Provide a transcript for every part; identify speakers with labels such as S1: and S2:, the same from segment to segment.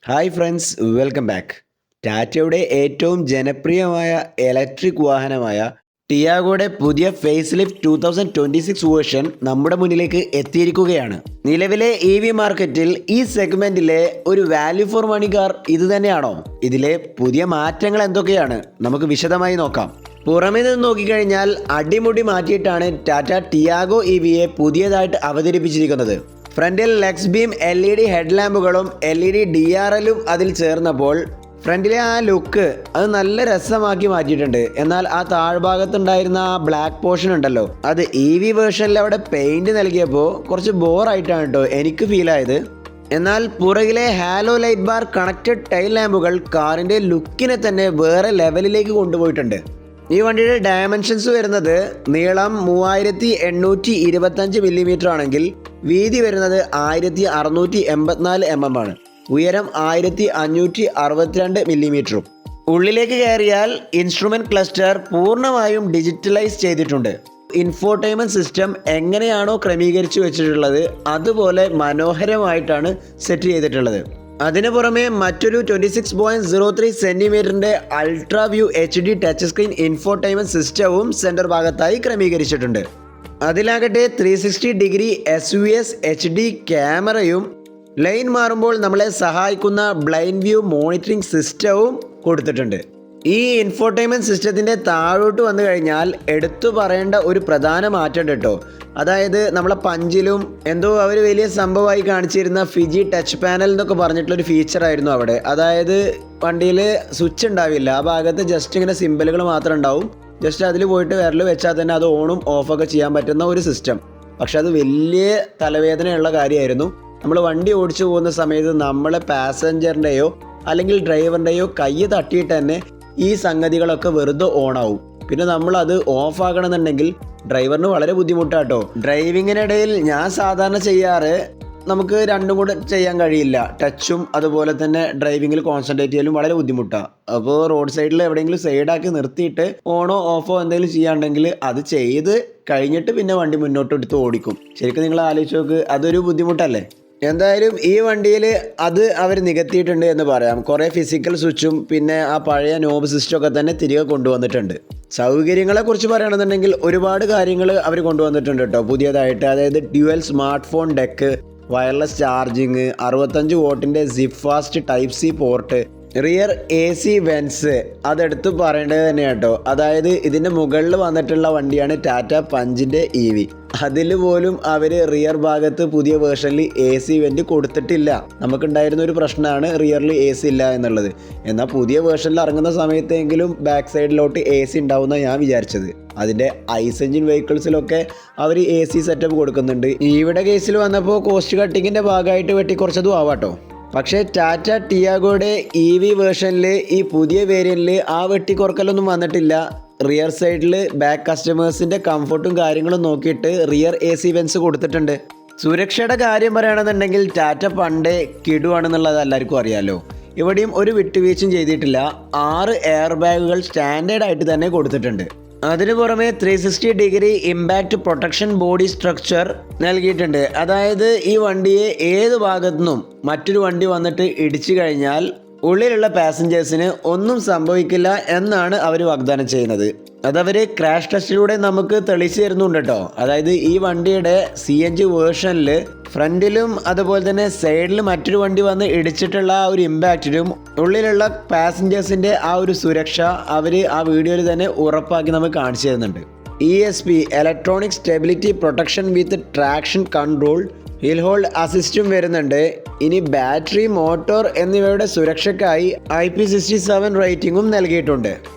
S1: Hi friends, welcome back. ടാറ്റയുടെ ഏറ്റവും ജനപ്രിയമായ ഇലക്ട്രിക് വാഹനമായ ടിയാഗോയുടെ പുതിയ ഫേസ് ലിഫ്റ്റ് 2026 വേർഷൻ നമ്മുടെ മുന്നിലേക്ക് എത്തിയിരിക്കുകയാണ്. നിലവിലെ EV മാർക്കറ്റിൽ ഈ സെഗ്മെന്റിലെ ഒരു വാല്യൂ ഫോർ മണി കാർ ഇത് തന്നെയാണോ? ഇതിലെ പുതിയ മാറ്റങ്ങൾ എന്തൊക്കെയാണ്? നമുക്ക് വിശദമായി നോക്കാം. പുറമേ നിന്ന് നോക്കിക്കഴിഞ്ഞാൽ അടിമുടി മാറ്റിയിട്ടാണ് ടാറ്റ ടിയാഗോ EVയെ പുതിയതായിട്ട് അവതരിപ്പിച്ചിരിക്കുന്നത്. ഫ്രണ്ടിൽ ലെക്സ് ബീം LED ഹെഡ്ലാമ്പുകളും LED DRLും അതിൽ ചേർന്നപ്പോൾ ഫ്രണ്ടിലെ ആ ലുക്ക് അത് നല്ല രസമാക്കി മാറ്റിയിട്ടുണ്ട്. എന്നാൽ ആ താഴ്ഭാഗത്തുണ്ടായിരുന്ന ആ ബ്ലാക്ക് പോർഷൻ ഉണ്ടല്ലോ, അത് EV വേർഷനിൽ അവിടെ പെയിന്റ് നൽകിയപ്പോൾ കുറച്ച് ബോറായിട്ടാണ് കേട്ടോ എനിക്ക് ഫീൽ ആയത്. എന്നാൽ പുറകിലെ halo light bar connected tail ലാമ്പുകൾ കാറിൻ്റെ ലുക്കിനെ തന്നെ വേറെ ലെവലിലേക്ക് കൊണ്ടുപോയിട്ടുണ്ട്. ഈ വണ്ടിയുടെ ഡയമെൻഷൻസ് വരുന്നത് നീളം 3825 മില്ലിമീറ്റർ ആണെങ്കിൽ വീതി വരുന്നത് 1684 mm ആണ്. ഉയരം 1562 മില്ലിമീറ്ററും. ഉള്ളിലേക്ക് കയറിയാൽ ഇൻസ്ട്രുമെന്റ് ക്ലസ്റ്റർ പൂർണ്ണമായും ഡിജിറ്റലൈസ് ചെയ്തിട്ടുണ്ട്. ഇൻഫോർടൈൻമെന്റ് സിസ്റ്റം എങ്ങനെയാണോ ക്രമീകരിച്ചു വെച്ചിട്ടുള്ളത് അതുപോലെ മനോഹരമായിട്ടാണ് സെറ്റ് ചെയ്തിട്ടുള്ളത്. അതിനു പുറമെ മറ്റൊരു 26.03 സെന്റിമീറ്ററിന്റെ ultra view HD touch screen infotainment സിസ്റ്റവും സെന്റർ ഭാഗത്തായി ക്രമീകരിച്ചിട്ടുണ്ട്. അതിലാകട്ടെ 360 ഡിഗ്രി SVS HD ക്യാമറയും ലൈൻ മാറുമ്പോൾ നമ്മളെ സഹായിക്കുന്ന ബ്ലൈൻഡ് വ്യൂ മോണിറ്ററിംഗ് സിസ്റ്റവും കൊടുത്തിട്ടുണ്ട്. ഈ ഇൻഫോർടൈൻമെന്റ് സിസ്റ്റത്തിന്റെ താഴോട്ട് വന്നു കഴിഞ്ഞാൽ എടുത്തു പറയേണ്ട ഒരു പ്രധാന മാറ്റം ഉണ്ട് കേട്ടോ. അതായത് നമ്മളെ പഞ്ചിലും എന്തോ അവർ വലിയ സംഭവമായി കാണിച്ചിരുന്ന ഫിജി ടച്ച് പാനൽ എന്നൊക്കെ പറഞ്ഞിട്ടുള്ളൊരു ഫീച്ചറായിരുന്നു അവിടെ. അതായത് വണ്ടിയിൽ സ്വിച്ച് ഉണ്ടാവില്ല, ആ ഭാഗത്ത് ജസ്റ്റ് ഇങ്ങനെ സിമ്പലുകൾ മാത്രം ഉണ്ടാവും. ജസ്റ്റ് അതിൽ പോയിട്ട് വിരൽ വെച്ചാൽ തന്നെ അത് ഓണും ഓഫൊക്കെ ചെയ്യാൻ പറ്റുന്ന ഒരു സിസ്റ്റം. പക്ഷെ അത് വലിയ തലവേദനയുള്ള കാര്യമായിരുന്നു. നമ്മൾ വണ്ടി ഓടിച്ചു പോകുന്ന സമയത്ത് നമ്മളെ പാസഞ്ചറിൻ്റെയോ അല്ലെങ്കിൽ ഡ്രൈവറിൻ്റെയോ കൈ തട്ടിയിട്ട് തന്നെ ഈ സംഗതികളൊക്കെ വെറുതെ ഓണാവും. പിന്നെ നമ്മളത് ഓഫ് ആക്കണമെന്നുണ്ടെങ്കിൽ ഡ്രൈവറിന് വളരെ ബുദ്ധിമുട്ടാട്ടോ. ഡ്രൈവിങ്ങിനിടയിൽ ഞാൻ സാധാരണ ചെയ്യാറ്, നമുക്ക് രണ്ടും കൂടെ ചെയ്യാൻ കഴിയില്ല. ടച്ചും അതുപോലെ തന്നെ ഡ്രൈവിങ്ങിൽ കോൺസെൻട്രേറ്റ് ചെയ്യലും വളരെ ബുദ്ധിമുട്ടാണ്. അപ്പോൾ റോഡ് സൈഡിൽ എവിടെയെങ്കിലും സൈഡാക്കി നിർത്തിയിട്ട് ഓണോ ഓഫോ എന്തെങ്കിലും ചെയ്യാണ്ടെങ്കിൽ അത് ചെയ്ത് കഴിഞ്ഞിട്ട് പിന്നെ വണ്ടി മുന്നോട്ട് എടുത്ത് ഓടിക്കും. ശരിക്കും നിങ്ങൾ ആലോചിച്ച് നോക്ക്, അതൊരു ബുദ്ധിമുട്ടല്ലേ? എന്തായാലും ഈ വണ്ടിയിൽ അത് അവർ നികത്തിയിട്ടുണ്ട് എന്ന് പറയാം. കുറേ ഫിസിക്കൽ സ്വിച്ചും പിന്നെ ആ പഴയ നോബ് സിസ്റ്റം ഒക്കെ തന്നെ തിരികെ കൊണ്ടുവന്നിട്ടുണ്ട്. സൗകര്യങ്ങളെക്കുറിച്ച് പറയുകയാണെന്നുണ്ടെങ്കിൽ ഒരുപാട് കാര്യങ്ങൾ അവർ കൊണ്ടുവന്നിട്ടുണ്ട് കേട്ടോ പുതിയതായിട്ട്. അതായത് dual smart phone deck, wireless charging, 65 വോട്ടിൻ്റെ സിപ്പ് fast type C port, rear AC vents, അതെടുത്ത് പറയേണ്ടത് തന്നെ കേട്ടോ. അതായത് ഇതിൻ്റെ മുകളിൽ വന്നിട്ടുള്ള വണ്ടിയാണ് ടാറ്റ പഞ്ചിൻ്റെ EV. അതിൽ പോലും അവർ റിയർ ഭാഗത്ത് പുതിയ വേർഷനിൽ AC വെൻറ്റ് കൊടുത്തിട്ടില്ല. നമുക്കുണ്ടായിരുന്ന ഒരു പ്രശ്നമാണ് റിയറിൽ AC ഇല്ല എന്നുള്ളത്. എന്നാൽ പുതിയ വേർഷനിൽ ഇറങ്ങുന്ന സമയത്തെങ്കിലും ബാക്ക് സൈഡിലോട്ട് AC ഉണ്ടാവുമെന്നാണ് ഞാൻ വിചാരിച്ചത്. അതിൻ്റെ ഐസ് എഞ്ചിൻ വെഹിക്കിൾസിലൊക്കെ അവർ AC സെറ്റപ്പ് കൊടുക്കുന്നുണ്ട്. ഇവിടെ കേസിൽ വന്നപ്പോൾ കോസ്റ്റ് കട്ടിങ്ങിൻ്റെ ഭാഗമായിട്ട് വെട്ടിക്കുറച്ചതും ആവാട്ടോ. പക്ഷേ ടാറ്റ ടിയാഗോയുടെ EV വേർഷനിൽ ഈ പുതിയ വേരിയൻറ്റിൽ ആ വെട്ടിക്കുറക്കലൊന്നും വന്നിട്ടില്ല. റിയർ സൈഡിൽ ബാക്ക് കസ്റ്റമേഴ്സിൻ്റെ കംഫർട്ടും കാര്യങ്ങളും നോക്കിയിട്ട് റിയർ AC വെൻസ് കൊടുത്തിട്ടുണ്ട്. സുരക്ഷയുടെ കാര്യം പറയുകയാണെന്നുണ്ടെങ്കിൽ ടാറ്റ പണ്ടേ കിടുവാണെന്നുള്ളത് എല്ലാവർക്കും അറിയാമല്ലോ. ഇവിടെയും ഒരു വിട്ടുവീഴ്ചയും ചെയ്തിട്ടില്ല. 6 എയർ ബാഗുകൾ സ്റ്റാൻഡേർഡായിട്ട് തന്നെ കൊടുത്തിട്ടുണ്ട്. അതിനു പുറമെ 360 degree impact protection body structure നൽകിയിട്ടുണ്ട്. അതായത് ഈ വണ്ടിയെ ഏത് ഭാഗത്തു നിന്നും മറ്റൊരു വണ്ടി വന്നിട്ട് ഇടിച്ചു കഴിഞ്ഞാൽ ഉള്ളിലുള്ള പാസഞ്ചേഴ്സിന് ഒന്നും സംഭവിക്കില്ല എന്നാണ് അവർ വാഗ്ദാനം ചെയ്യുന്നത്. അതവർ ക്രാഷ് ടെസ്റ്റിലൂടെ നമുക്ക് തെളിയിച്ചു തരുന്നുണ്ട് കേട്ടോ. അതായത് ഈ വണ്ടിയുടെ CNG വേർഷനിൽ ഫ്രണ്ടിലും അതുപോലെ തന്നെ സൈഡിലും മറ്റൊരു വണ്ടി വന്ന് ഇടിച്ചിട്ടുള്ള ആ ഒരു ഇമ്പാക്റ്റിലും ഉള്ളിലുള്ള പാസഞ്ചേഴ്സിൻ്റെ ആ ഒരു സുരക്ഷ അവർ ആ വീഡിയോയിൽ തന്നെ ഉറപ്പാക്കി നമുക്ക് കാണിച്ചു തരുന്നുണ്ട്. ESP ഇലക്ട്രോണിക് സ്റ്റെബിലിറ്റി പ്രൊട്ടക്ഷൻ വിത്ത് ട്രാക്ഷൻ കൺട്രോൾ, ഹിൽ ഹോൾഡ് അസിസ്റ്റും വരുന്നുണ്ട്. ഇനി ബാറ്ററി, മോട്ടോർ എന്നിവയുടെ സുരക്ഷയ്ക്കായി IP67 റേറ്റിംഗും നൽകിയിട്ടുണ്ട്.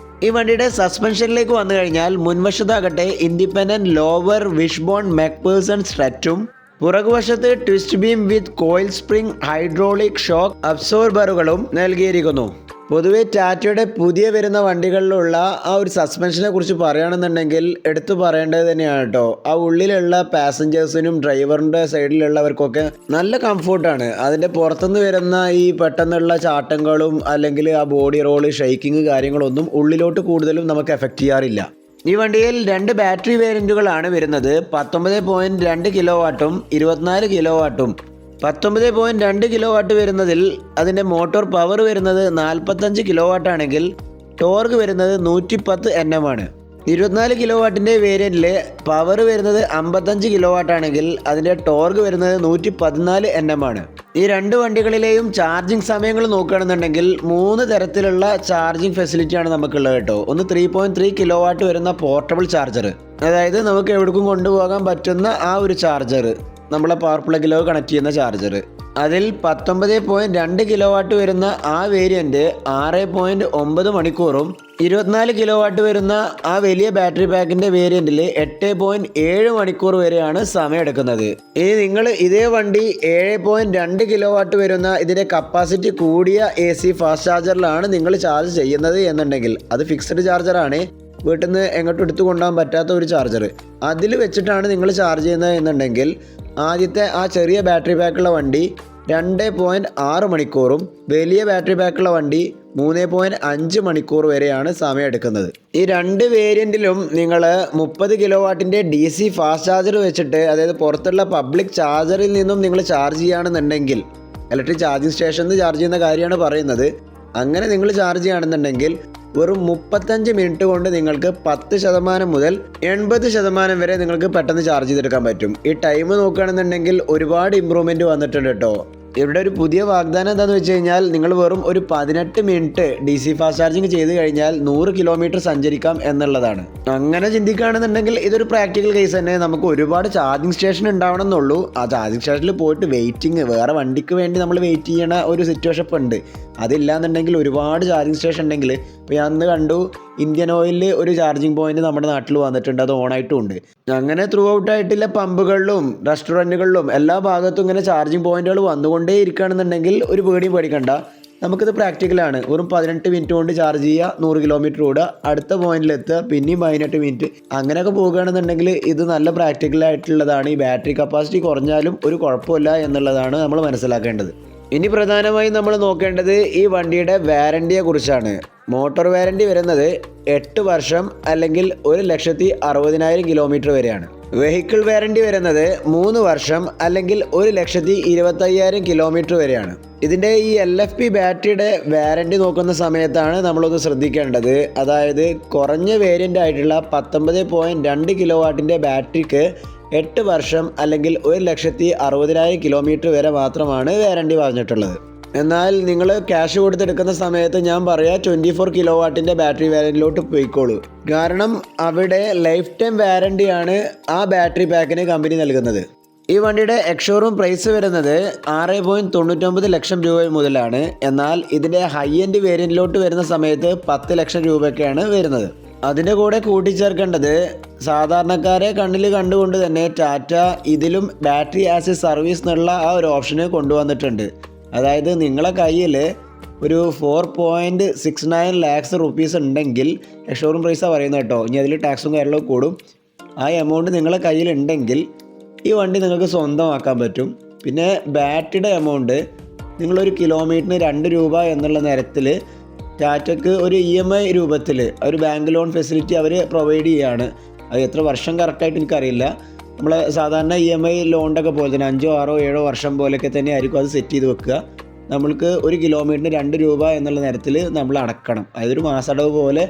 S1: ഈ വണ്ടിയുടെ സസ്പെൻഷനിലേക്ക് വന്നു കഴിഞ്ഞാൽ മുൻവശത്താകട്ടെ ഇൻഡിപെൻഡൻറ്റ് ലോവർ വിഷ്ബോൺ മെക്പേഴ്സൺ സ്ട്രറ്റും പുറകുവശത്ത് twist beam with coil spring hydraulic shock അബ്സോർബറുകളും നൽകിയിരിക്കുന്നു. പൊതുവെ ടാറ്റയുടെ പുതിയ വരുന്ന വണ്ടികളിലുള്ള ആ ഒരു സസ്പെൻഷനെ കുറിച്ച് പറയുകയാണെന്നുണ്ടെങ്കിൽ എടുത്തു പറയേണ്ടത് തന്നെയാണ് കേട്ടോ. ആ ഉള്ളിലുള്ള പാസഞ്ചേഴ്സിനും ഡ്രൈവറിൻ്റെ സൈഡിലുള്ളവർക്കൊക്കെ നല്ല കംഫോർട്ടാണ്. അതിൻ്റെ പുറത്തുനിന്ന് വരുന്ന ഈ പെട്ടെന്നുള്ള ചാട്ടങ്ങളും അല്ലെങ്കിൽ ആ ബോഡി റോള് ഷെയ്ക്കിങ് കാര്യങ്ങളൊന്നും ഉള്ളിലോട്ട് കൂടുതലും നമുക്ക് എഫക്റ്റ് ചെയ്യാറില്ല. ഈ വണ്ടിയിൽ 2 ബാറ്ററി വേരിയൻറ്റുകളാണ് വരുന്നത്. 19.2 കിലോ വാട്ടും 24 കിലോ വാട്ടും 19.2 കിലോ വാട്ട് വരുന്നതിൽ അതിൻ്റെ മോട്ടോർ പവർ വരുന്നത് 45 കിലോ വാട്ടാണെങ്കിൽ ടോർക്ക് വരുന്നത് 110 Nm ആണ്. 24 കിലോ വാട്ടിൻ്റെ വേരിയൻറ്റിൽ പവർ വരുന്നത് 55 കിലോ വാട്ടാണെങ്കിൽ അതിൻ്റെ ടോർക്ക് വരുന്നത് 114 Nm ആണ്. ഈ രണ്ട് വണ്ടികളിലെയും ചാർജിങ് സമയങ്ങൾ നോക്കുകയാണെന്നുണ്ടെങ്കിൽ 3 തരത്തിലുള്ള ചാർജിങ് ഫെസിലിറ്റിയാണ് നമുക്കുള്ളത് കേട്ടോ. ഒന്ന് 3.3 കിലോ വാട്ട് വരുന്ന പോർട്ടബിൾ ചാർജർ, അതായത് നമുക്ക് എവിടേക്കും കൊണ്ടുപോകാൻ പറ്റുന്ന ആ ഒരു ചാർജർ, നമ്മളെ പവർ പ്ലഗിലോ കണക്ട് ചെയ്യുന്ന ചാർജർ. അതിൽ 19.2 കിലോ വാട്ട് വരുന്ന ആ വേരിയൻറ്റ് 6.9 മണിക്കൂറും 24 കിലോ വാട്ട് വരുന്ന ആ വലിയ ബാറ്ററി പാക്കിൻ്റെ വേരിയൻറ്റിൽ 8.7 മണിക്കൂർ വരെയാണ് സമയം എടുക്കുന്നത്. ഇനി നിങ്ങൾ ഇതേ വണ്ടി 7.2 കിലോ വാട്ട് വരുന്ന ഇതിൻ്റെ കപ്പാസിറ്റി കൂടിയ AC ഫാസ്റ്റ് ചാർജറിലാണ് നിങ്ങൾ ചാർജ് ചെയ്യുന്നത് എന്നുണ്ടെങ്കിൽ, അത് ഫിക്സഡ് ചാർജറാണ്, വീട്ടിൽ നിന്ന് എങ്ങോട്ടും എടുത്തു കൊണ്ടുപോകാൻ പറ്റാത്ത ഒരു ചാർജർ, അതിൽ വെച്ചിട്ടാണ് നിങ്ങൾ ചാർജ് ചെയ്യുന്നത് എന്നുണ്ടെങ്കിൽ ആദ്യത്തെ ആ ചെറിയ ബാറ്ററി പാക്കുള്ള വണ്ടി 2.6 മണിക്കൂറും വലിയ ബാറ്ററി പാക്കുള്ള വണ്ടി 3.5 മണിക്കൂർ വരെയാണ് സമയം എടുക്കുന്നത്. ഈ രണ്ട് വേരിയൻറ്റിലും നിങ്ങൾ 30 കിലോ വാട്ടിൻ്റെ DC ഫാസ്റ്റ് ചാർജർ വെച്ചിട്ട്, അതായത് പുറത്തുള്ള പബ്ലിക് ചാർജറിൽ നിന്നും നിങ്ങൾ ചാർജ് ചെയ്യുകയാണെന്നുണ്ടെങ്കിൽ, ഇലക്ട്രിക് ചാർജിങ് സ്റ്റേഷനിൽ ചാർജ് ചെയ്യുന്ന കാര്യമാണ് പറയുന്നത്, അങ്ങനെ നിങ്ങൾ ചാർജ് ചെയ്യുകയാണെന്നുണ്ടെങ്കിൽ വെറും 35 മിനിറ്റ് കൊണ്ട് നിങ്ങൾക്ക് 10% മുതൽ 80% വരെ നിങ്ങൾക്ക് പെട്ടെന്ന് ചാർജ് ചെയ്തെടുക്കാൻ പറ്റും. ഈ ടൈം നോക്കുകയാണെന്നുണ്ടെങ്കിൽ ഒരുപാട് ഇമ്പ്രൂവ്മെൻറ്റ് വന്നിട്ടുണ്ട് കേട്ടോ. ഇവിടെ ഒരു പുതിയ വാഗ്ദാനം എന്താണെന്ന് വെച്ച് കഴിഞ്ഞാൽ, നിങ്ങൾ വെറും ഒരു 18 മിനിറ്റ് DC ഫാസ്റ്റ് ചാർജിങ് ചെയ്ത് കഴിഞ്ഞാൽ 100 കിലോമീറ്റർ സഞ്ചരിക്കാം എന്നുള്ളതാണ്. അങ്ങനെ ചിന്തിക്കുകയാണെന്നുണ്ടെങ്കിൽ ഇതൊരു പ്രാക്ടിക്കൽ കേസ് തന്നെ. നമുക്ക് ഒരുപാട് ചാർജിങ് സ്റ്റേഷൻ ഉണ്ടാവണം എന്നുള്ളൂ. ആ ചാർജിങ് സ്റ്റേഷനിൽ പോയിട്ട് വെയിറ്റിംഗ്, വേറെ വണ്ടിക്ക് വേണ്ടി നമ്മൾ വെയിറ്റ് ചെയ്യണ ഒരു സിറ്റുവേഷൻ ഇപ്പോൾ ഉണ്ട്. അതില്ലാന്നുണ്ടെങ്കിൽ ഒരുപാട് ചാർജിങ് സ്റ്റേഷൻ ഉണ്ടെങ്കിൽ, ഇപ്പോൾ ഞാൻ അന്ന് കണ്ടു ഇന്ത്യൻ ഓയിലിൽ ഒരു ചാർജിങ് പോയിന്റ് നമ്മുടെ നാട്ടിൽ വന്നിട്ടുണ്ട്, അത് ഓണായിട്ടും ഉണ്ട്. അങ്ങനെ ത്രൂ ഔട്ടായിട്ടുള്ള പമ്പുകളിലും റെസ്റ്റോറൻറ്റുകളിലും എല്ലാ ഭാഗത്തും ഇങ്ങനെ ചാർജിങ് പോയിന്റുകൾ വന്നുകൊണ്ടേ ഇരിക്കുകയാണെന്നുണ്ടെങ്കിൽ ഒരു പേടിയും പേടിക്കണ്ട. നമുക്കിത് പ്രാക്ടിക്കലാണ്. വെറും 18 മിനിറ്റ് കൊണ്ട് ചാർജ് ചെയ്യുക, 100 കിലോമീറ്റർ ഓടുക, അടുത്ത പോയിന്റിലെത്തുക, പിന്നെയും 18 മിനിറ്റ്, അങ്ങനെയൊക്കെ പോകുകയാണെന്നുണ്ടെങ്കിൽ ഇത് നല്ല പ്രാക്ടിക്കലായിട്ടുള്ളതാണ്. ഈ ബാറ്ററി കപ്പാസിറ്റി കുറഞ്ഞാലും ഒരു കുഴപ്പമില്ല എന്നുള്ളതാണ് നമ്മൾ മനസ്സിലാക്കേണ്ടത്. ഇനി പ്രധാനമായും നമ്മൾ നോക്കേണ്ടത് ഈ വണ്ടിയുടെ വാറണ്ടിയെ കുറിച്ചാണ്. മോട്ടോർ വാറണ്ടി വരുന്നത് 8 വർഷം അല്ലെങ്കിൽ 1,60,000 കിലോമീറ്റർ വരെയാണ്. വെഹിക്കിൾ വാറണ്ടി വരുന്നത് 3 വർഷം അല്ലെങ്കിൽ 1,25,000 കിലോമീറ്റർ വരെയാണ്. ഇതിൻ്റെ ഈ LFP ബാറ്ററിയുടെ വാറണ്ടി നോക്കുന്ന സമയത്താണ് നമ്മളൊന്ന് ശ്രദ്ധിക്കേണ്ടത്. അതായത് കുറഞ്ഞ വേരിയൻ്റ് ആയിട്ടുള്ള 19.2 കിലോ വാട്ടിൻ്റെ ബാറ്ററിക്ക് 8 വർഷം അല്ലെങ്കിൽ 1,60,000 കിലോമീറ്റർ വരെ മാത്രമാണ് വാറണ്ടി പറഞ്ഞിട്ടുള്ളത്. എന്നാൽ നിങ്ങൾ ക്യാഷ് കൊടുത്തെടുക്കുന്ന സമയത്ത് ഞാൻ പറയാം 24 കിലോ വാട്ടിൻ്റെ ബാറ്ററി വാറണ്ടിയിലോട്ട് പോയിക്കോളൂ. കാരണം അവിടെ ലൈഫ് ടൈം വാറണ്ടിയാണ് ആ ബാറ്ററി പാക്കിന് കമ്പനി നൽകുന്നത്. ഈ വണ്ടിയുടെ എക്സ്ഷോറൂം പ്രൈസ് വരുന്നത് 6.99 ലക്ഷം രൂപ മുതലാണ്. എന്നാൽ ഇതിൻ്റെ ഹൈ എൻഡ് വേരിയൻറ്റിലോട്ട് വരുന്ന സമയത്ത് 10 ലക്ഷം രൂപയൊക്കെയാണ് വരുന്നത്. അതിൻ്റെ കൂടെ കൂട്ടിച്ചേർക്കേണ്ടത്, സാധാരണക്കാരെ കണ്ണിൽ കണ്ടുകൊണ്ട് തന്നെ ടാറ്റ ഇതിലും ബാറ്ററി ആസ് എ സർവീസ് എന്നുള്ള ആ ഒരു ഓപ്ഷന് കൊണ്ടുവന്നിട്ടുണ്ട്. അതായത് നിങ്ങളെ കയ്യിൽ ഒരു 4.69 ലാക്സ് റുപ്പീസ് ഉണ്ടെങ്കിൽ, ഷോറൂം പ്രൈസാണ് പറയുന്നത് കേട്ടോ, ഇനി അതിൽ ടാക്സും കാര്യങ്ങളൊക്കെ കൂടും, ആ എമൗണ്ട് നിങ്ങളെ കയ്യിലുണ്ടെങ്കിൽ ഈ വണ്ടി നിങ്ങൾക്ക് സ്വന്തമാക്കാൻ പറ്റും. പിന്നെ ബാറ്ററിയുടെ എമൗണ്ട് നിങ്ങളൊരു കിലോമീറ്ററിന് 2 രൂപ എന്നുള്ള നിരത്തിൽ ടാറ്റയ്ക്ക് ഒരു EMI രൂപത്തിൽ ഒരു ബാങ്ക് ലോൺ ഫെസിലിറ്റി അവർ പ്രൊവൈഡ് ചെയ്യുകയാണ്. അത് എത്ര വർഷം കറക്റ്റായിട്ട് എനിക്കറിയില്ല. നമ്മൾ സാധാരണ EMI ലോണിൻ്റെ ഒക്കെ പോലെ തന്നെ 5, 6, 7 വർഷം പോലെയൊക്കെ തന്നെ ആയിരിക്കും അത് സെറ്റ് ചെയ്ത് വെക്കുക. നമ്മൾക്ക് ഒരു കിലോമീറ്ററിന് 2 രൂപ എന്നുള്ള നിരത്തിൽ നമ്മൾ അടക്കണം. അതൊരു മാസടവ് പോലെ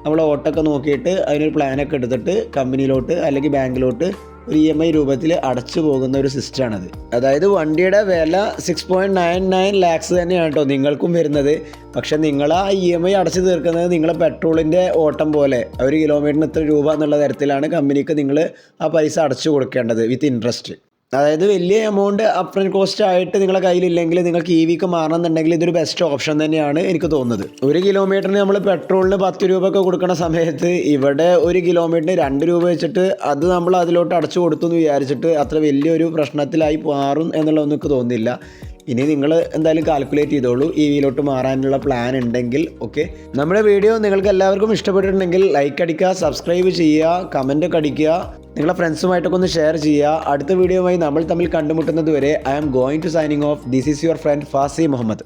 S1: നമ്മൾ ഓട്ടൊക്കെ നോക്കിയിട്ട് അതിനൊരു പ്ലാനൊക്കെ എടുത്തിട്ട് കമ്പനിയിലോട്ട് അല്ലെങ്കിൽ ബാങ്കിലോട്ട് ഒരു EMI രൂപത്തിൽ അടച്ചു പോകുന്ന ഒരു സിസ്റ്റമാണത്. അതായത് വണ്ടിയുടെ വില 6.99 ലാക്സ് തന്നെയാണ് കേട്ടോ നിങ്ങൾക്കും വരുന്നത്. പക്ഷെ നിങ്ങൾ ആ EMI അടച്ചു തീർക്കുന്നത് നിങ്ങളെ പെട്രോളിൻ്റെ ഓട്ടം പോലെ ഒരു കിലോമീറ്ററിന് ഇത്ര രൂപ എന്നുള്ള തരത്തിലാണ് കമ്പനിക്ക് നിങ്ങൾ ആ പൈസ അടച്ചു കൊടുക്കേണ്ടത് വിത്ത് ഇൻട്രസ്റ്റ്. അതായത് വലിയ എമൗണ്ട് അപ്ഫ്രണ്ട് കോസ്റ്റ് ആയിട്ട് നിങ്ങളുടെ കയ്യിലില്ലെങ്കിൽ നിങ്ങൾക്ക് EVക്ക് മാറണമെന്നുണ്ടെങ്കിൽ ഇതൊരു ബെസ്റ്റ് ഓപ്ഷൻ തന്നെയാണ് എനിക്ക് തോന്നുന്നത്. ഒരു കിലോമീറ്ററിന് നമ്മൾ പെട്രോളിന് 10 രൂപ ഒക്കെ കൊടുക്കുന്ന സമയത്ത് ഇവിടെ ഒരു കിലോമീറ്ററിന് 2 രൂപ വെച്ചിട്ട് അത് നമ്മൾ അതിലോട്ട് അടച്ചു കൊടുത്തു എന്ന് വിചാരിച്ചിട്ട് അത്ര വലിയൊരു പ്രശ്നത്തിലായി മാറും എന്നുള്ളതൊന്നും എനിക്ക് തോന്നുന്നില്ല. ഇനി നിങ്ങൾ എന്തായാലും കാൽക്കുലേറ്റ് ചെയ്തോളൂ, EVയിലോട്ട് മാറാനുള്ള പ്ലാൻ ഉണ്ടെങ്കിൽ. ഓക്കെ, നമ്മുടെ വീഡിയോ നിങ്ങൾക്ക് എല്ലാവർക്കും ഇഷ്ടപ്പെട്ടിട്ടുണ്ടെങ്കിൽ ലൈക്ക് അടിക്കുക, സബ്സ്ക്രൈബ് ചെയ്യുക, കമൻ്റ് ഒക്കെ അടിക്കുക, നിങ്ങളുടെ ഫ്രണ്ട്സുമായിട്ടൊക്കെ ഒന്ന് ഷെയർ ചെയ്യുക. അടുത്ത വീഡിയോയുമായി നമ്മൾ തമ്മിൽ കണ്ടുമുട്ടുന്നത് വരെ I am going to signing off. This is your friend Fasi Muhammad.